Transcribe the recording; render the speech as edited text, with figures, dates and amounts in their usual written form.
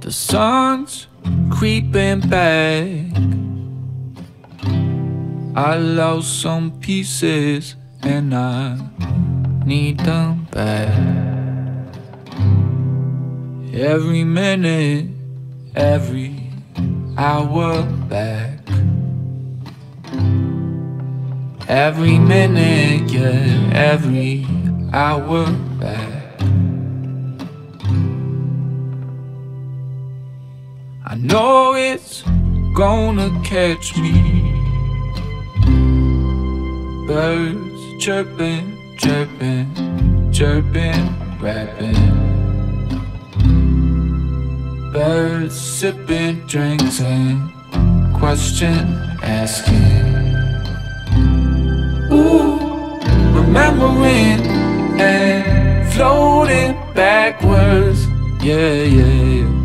The sun's creeping back. I lost some pieces and I need them back. Every minute, every hour back. Every minute, yeah, every hour back. I know it's gonna catch me. Birds chirping, chirping, chirping, rapping. Birds sipping drinks and question asking. Ooh, remembering and floating backwards. Yeah, yeah, yeah.